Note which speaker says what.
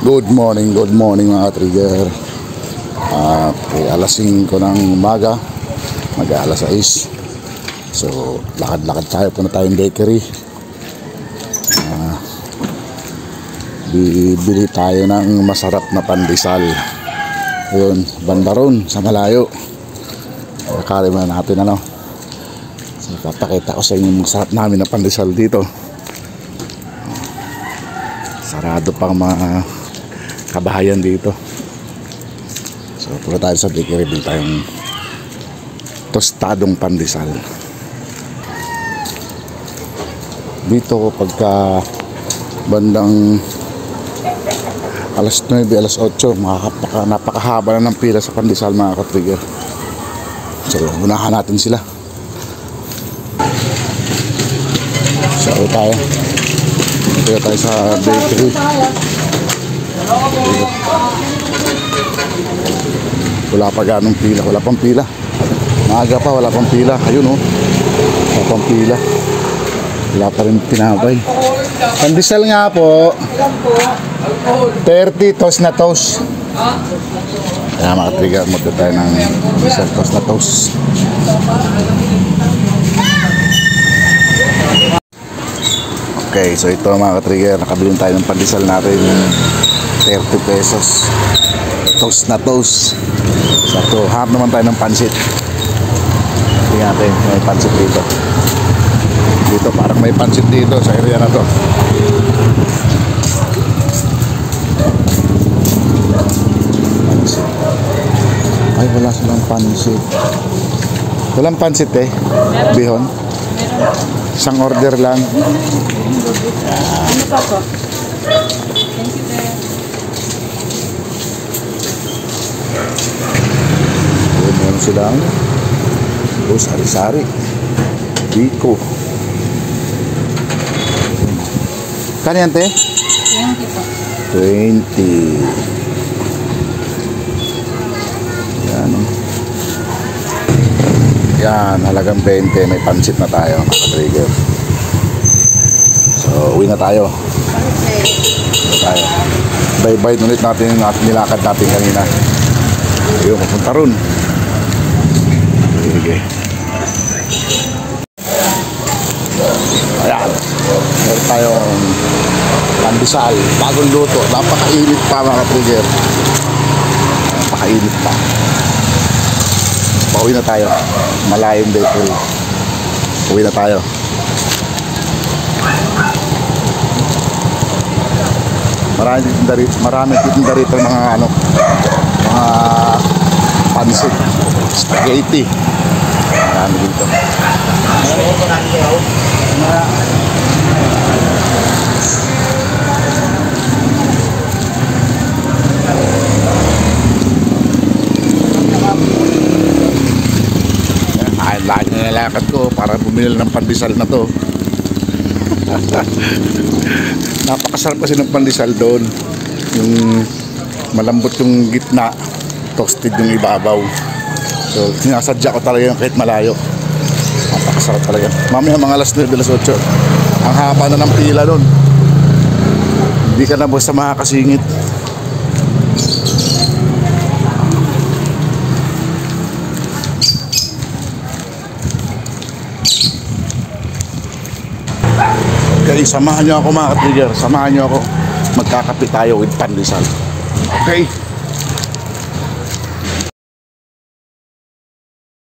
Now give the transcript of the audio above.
Speaker 1: Good morning mga trigger. Alas 5 ng umaga, mag-alas 6. So lakad-lakad tayo, punta tayong bakery. Bibili tayo ng masarap na pandesal. Ayun, banda ron sa malayo. Kakarin na natin So papakita ko sa inyo yung masarap namin na pandesal dito. Sarado pang mga kabahayan dito. So punta tayo sa bakery, bili tayong tostadong pandesal. Dito pagka bandang alas 9, alas 8, napakahaba na ng pila sa pandesal mga ka-trigger. So unahan natin sila. So tayo sa bakery. Wala pa ganong pila, wala pang pila. Maaga pa, wala pang pila. Ayun wala pang pila. Wala pa rin pinabay. Pandesal nga po. 30 toast na toast. Kaya mga trigger, magda tayo ng isang toast na toast. Okay, so ito mga ka-trigger, nakabili tayo ng pandesal natin, 30 pesos. Toast na toast. So harap naman tayo ng pansit. Tingnan natin, may pansit dito. Dito parang may pansit dito sa area na to. Pansit. Ay, wala silang pansit. Walang pansit bihon. Isang order lang.
Speaker 2: Ano pa po?
Speaker 1: Meron silang sari-sari, biko. Kano yan, te?
Speaker 2: 20 po.
Speaker 1: 20. Yan. Yan, halagang 20. May pansit na tayo, mga trigger. So, uwi na tayo. Bye-bye ulit natin yung nilakad natin kanina. Ayun, mapunta ron. Okay. Ayan. Meron tayong pandesal. Bagong luto. Napakainit pa mga trigger. Napakainit pa. Pauwi na tayo. Malayong bakery. Uwi na tayo. Marami titinda rito mga mga pansit, spaghetti. Marami dito. Lahat na nalakad ko para bumili ng pandesal na to. Napakasarap kasi ng pandesal doon. Yung malambot yung gitna, toasted yung ibabaw. So sinasadya ko talaga kahit malayo. Napakasarap talaga. Mamaya mga alas 9, alas 8, ang haba na ng pila doon. Hindi ka na basta makakasingit. Okay, samahan nyo ako mga ka-trigger. Samahan nyo ako. Magkakape tayo with pandesal. Okay?